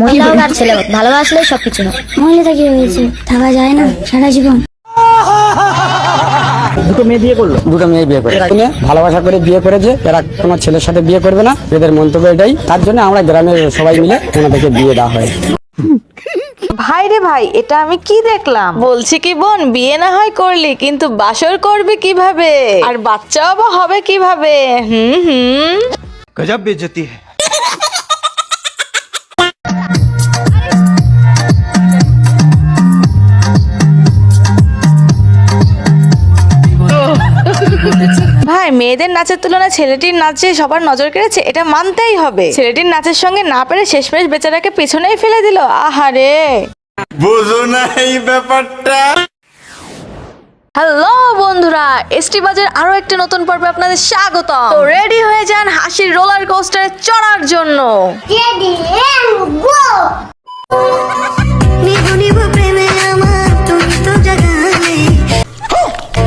মহিলা হোক আর ছেলে হোক, ভালোবাসলে সবকিছু না। মহিলাটা কি হয়েছে, থাকা যায় না সারা জীবন। দুটো মেয়ে বিয়ে করলো, দুটো মেয়ে বিয়ে করে ভালোবাসা করে বিয়ে করেছে। এরা কোনো ছেলের সাথে বিয়ে করবে না, এদের মন্তব্য এটাই। তার জন্য আমরা গ্রামের সবাই মিলে ওনাদেরকে বিয়ে দেওয়া হয়। ভাই রে ভাই, এটা আমি কি দেখলাম? বলছি কি বোন, বিয়ে না হয় করলি, কিন্তু বাসর করবি কিভাবে, আর বাচ্চাও বা হবে কিভাবে? गजब बेइज्जती है। ভাই, মেয়েদের নাচের তুলনায় ছেলেটির নাচে সবার নজর কেড়েছে, এটা মানতেই হবে। ছেলেটির নাচের সঙ্গে না পেরে শেষমেশ বেচারাকে পিছনেই ফেলে দিল। আহারে, বুঝো না এই ব্যাপারটা। হ্যালো বন্ধুরা, এসটি বাজের আরো একটি নতুন পর্বে আপনাদের স্বাগতম। তো রেডি হয়ে যান হাসির রোলার কোস্টারে চড়ার জন্য।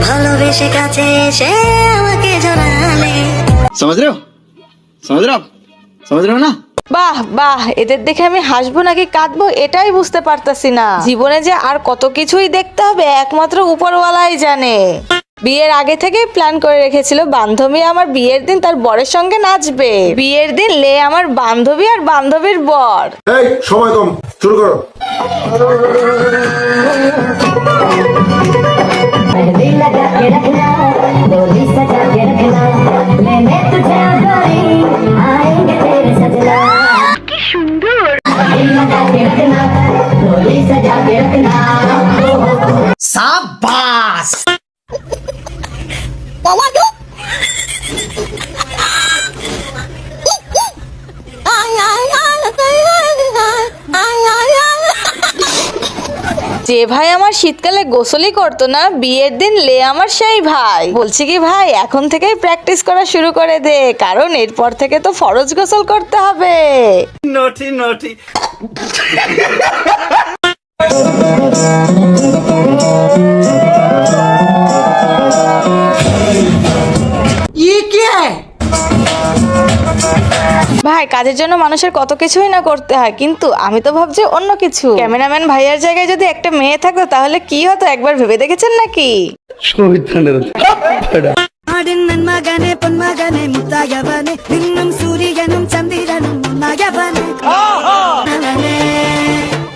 ভালোবেসে কাছে এসে আমাকে জড়ালে। समझ रहे हो समझ रहे हो ना। বাহ বাহ, এদের দেখে আমি হাসবো নাকি কাঁদবো এটাই বুঝতে পারতাছি না। জীবনে যে আর কত কিছুই দেখতে হবে একমাত্র উপরওয়ালাই জানে। বিয়ের আগে থেকেই প্ল্যান করে রেখেছিল বান্ধবী আমার বিয়ের দিন তার বরের সঙ্গে নাচবে। বিয়ের দিন লে আমার বান্ধবী আর বান্ধবীর বর। এই সময় কম, শুরু করো। সাবাস। যে ভাই আমার শীতকালে গোসলই করতো না, বিয়ের দিন লে আমার সেই ভাই। বলছি কি ভাই, এখন থেকেই প্র্যাকটিস করা শুরু করে দে, কারণ এরপর থেকে তো ফরজ গোসল করতে হবে। Naughty naughty. ভাই, কাজের জন্য মানুষের কত কিছুই না করতে হয়, কিন্তু আমি তো ভাবছি অন্য কিছু। ক্যামেরাম্যান ভাইয়ার জায়গায় যদি একটা মেয়ে থাকতো তাহলে কি হতো একবার ভেবে দেখেছেন নাকি? മകനെ പൊന്മകനെ മുത്തായവനെ നിന്നും സൂര്യനും ചന്ദ്രനും ഒന്നായവനെ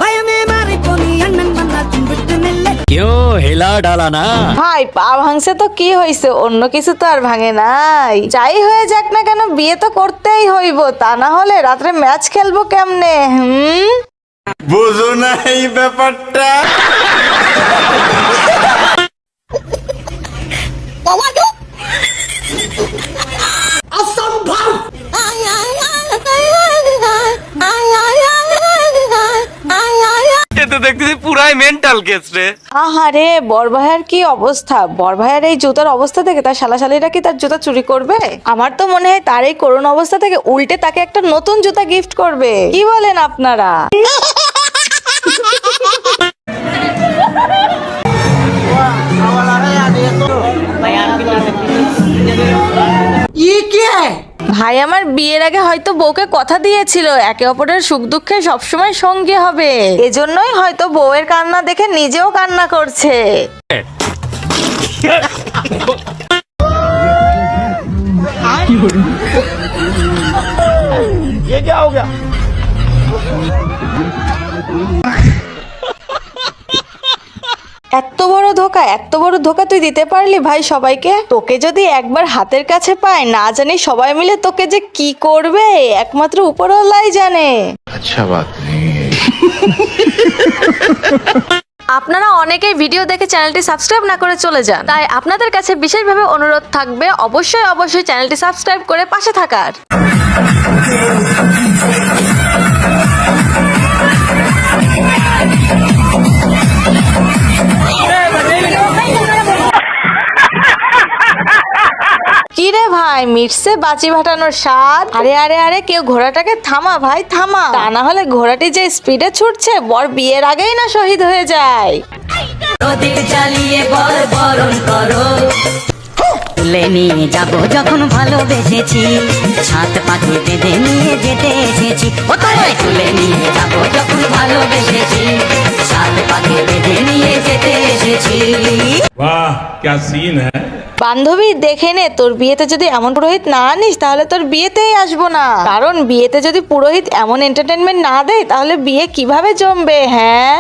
ഭയമേ മാറിപ്പോനി അണ്ണൻ വന്നാൽ പിൻവിട്ടുന്നില്ല। क्यों हिला डाला ना। ভাই, পা ভাঙছে তো কি হয়েছে, অন্য কিছু তো আর ভাঙে নাই। যাই হয়ে যাক না কেন, বিয়ে তো করতেই হইব, তা না হলে রাত্রে ম্যাচ খেলবো কেমনে? বুঝো না এই ব্যাপারটা। তো দেখতেছি পুরাই মেন্টাল কেস রে। আহারে, বর ভাইয়ার কি অবস্থা। বর ভাইয়ার এই জুতার অবস্থা থেকে তার শালাশালিরা কি তার জুতা চুরি করবে? আমার তো মনে হয় তার এই করুণ অবস্থা থেকে উল্টে তাকে একটা নতুন জুতা গিফট করবে। কি বলেন আপনারা? ভাই আমার বিয়ের আগে হয়তো বউকে কথা দিয়েছিল একে অপরের সুখ দুঃখে সবসময় সঙ্গী হবে, এজন্যই হয়তো বউয়ের কান্না দেখে নিজেও কান্না করছে। ये क्या हो गया। এত বড় ধোকা, এত বড় ধোকা তুই দিতে পারলি ভাই সবাইকে। তোকে যদি একবার হাতের কাছে পায়, না জানি সবাই মিলে তোকে যে কি করবে একমাত্র উপরওয়ালাই জানে। আচ্ছা বাত নেই। আপনারা অনেকেই ভিডিও দেখে চ্যানেলটি সাবস্ক্রাইব না করে চলে যান, তাই আপনাদের কাছে বিশেষভাবে অনুরোধ থাকবে অবশ্যই অবশ্যই চ্যানেলটি সাবস্ক্রাইব করে পাশে থাকার। কি রে ভাই, মিটছে বাঁচি ভাটানোর স্বাদ? আরে আরে আরে, কেউ ঘোড়াটাকে থামা ভাই, থামা, তা না হলে ঘোড়াটি যে স্পিডে ছুটছে বর বিয়ের আগেই না শহীদ হয়ে যায়। প্রদীপ জ্বালিয়ে বর বরণ করো, তুলে নিয়ে যাবো যখন ভালোবেসেছি, ছাদ পাখি বেঁধে নিয়ে যেতে এসেছি, ও তোমায় তুলে নিয়ে যাবো क्या सीन है। বান্ধবী দেখে নে, তোর বিয়েতে যদি এমন পুরোহিত না আনিস তাহলে তোর বিয়েতেই আসবো না। কারণ বিয়েতে যদি পুরোহিত এমন এন্টারটেনমেন্ট না দেয় তাহলে বিয়ে কিভাবে জমবে? হ্যাঁ,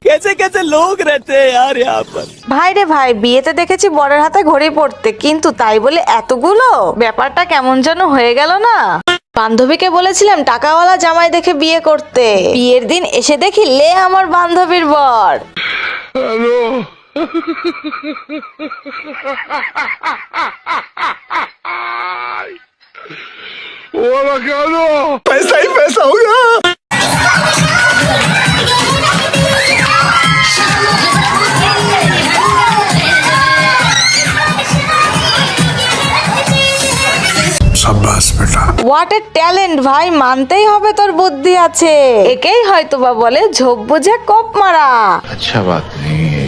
कैसे कैसे लोग रहते हैं यार यहाँ पर। ভাই রে ভাই, বিয়েতে দেখেছি বরের হাতে ঘড়ি পড়তে, কিন্তু তাই বলে এতগুলো? ব্যাপারটা কেমন যেন হয়ে গেল না। বান্ধবীকে বলেছিলাম টাকাওয়ালা জামাই দেখে বিয়ে করতে, বিয়ের দিন এসে দেখি লে আমার বান্ধবীর বর। पैसा ही पैसा होगा। शाबाश बेटा। হোয়াট এ ট্যালেন্ট ভাই, মানতেই হবে তোর বুদ্ধি আছে। একেই হয়তো বা বলে ঝোপ বুঝে কোপ মারা। अच्छा बात नहीं है।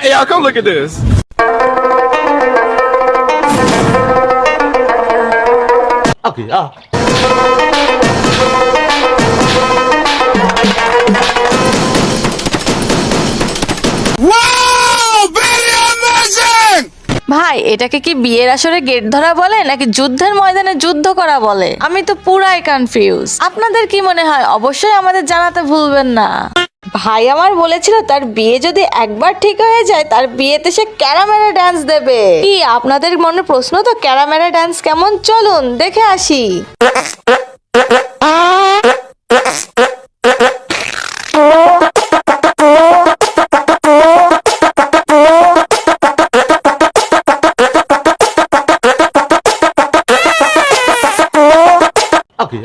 Hey y'all, come look at this. Okay, ভাই এটাকে কি বিয়ের আসরে গেট ধরা বলে নাকি যুদ্ধের ময়দানে যুদ্ধ করা বলে? আমি তো পুরাই কনফিউজ। আপনাদের কি মনে হয় অবশ্যই আমাদের জানাতে ভুলবেন না। ভাই আমার বলেছিল তার বিয়ে যদি একবার ঠিক হয়ে যায় তার বিয়েতে সে ক্যারামেরা ডান্স দেবে। কি আপনাদের মনে প্রশ্ন তো ক্যারামেরা ডান্স কেমন? চলুন দেখে আসি। okay,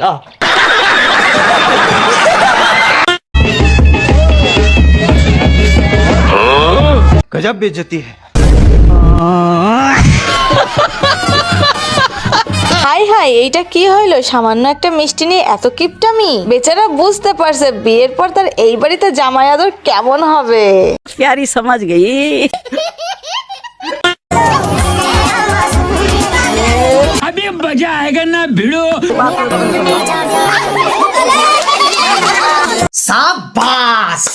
गजब बेइज्जती है। হাই হাই, এইটা কি হইলো? সামান্য একটা মিষ্টি নিয়ে এত কিপটামি। বেচারা বুঝতে পারছে বিয়ের পর তার এই বাড়িতে জামাই আদর কেমন হবে। प्यारी समझ गई। अभी मजा आएगा ना भिड़ो।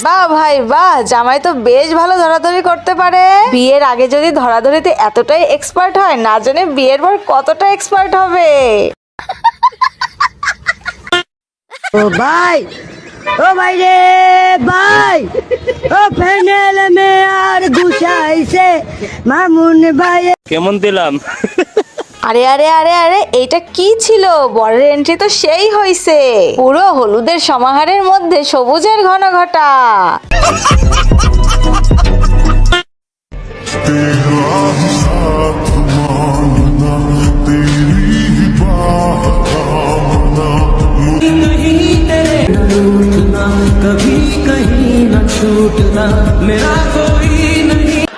বাহ ভাই বাহ, জামাই তো বেশ ভালো ধরাধরি করতে পারে। বিয়ের আগে যদি ধরাধরিতে এতটাই এক্সপার্ট হয়, না জানে বিয়ের পর কতটা এক্সপার্ট হবে। ओ भाई रे भाई, ओ पैनल में यार घुसाई से मामून भाई। কেমন দিলাম? আরে আরে আরে আরে, এইটা কি ছিল? বরের এন্ট্রি তো সেই হইছে, পুরো হলুদের সমাহারের মধ্যে সবুজের ঘন ঘটা।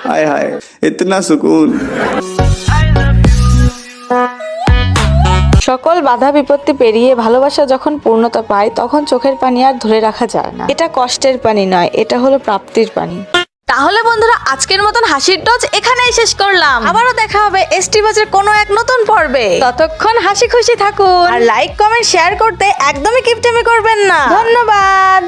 हाय हाय, इतना सुकून। সকল বাধা বিপত্তি পেরিয়ে ভালোবাসা যখন পূর্ণতা পায় তখন চোখের পানি আর ধরে রাখা যায় না। এটা কষ্টের পানি নয়, এটা হলো প্রাপ্তির পানি। তাহলে বন্ধুরা আজকের মতন হাসির ডোজ এখানেই শেষ করলাম। আবারও দেখা হবে এসটি বাজের কোনো এক নতুন পর্বে। ততক্ষণ হাসি খুশি থাকুন আর লাইক কমেন্ট শেয়ার করতে একদমই কিপটেমি করবেন না। ধন্যবাদ।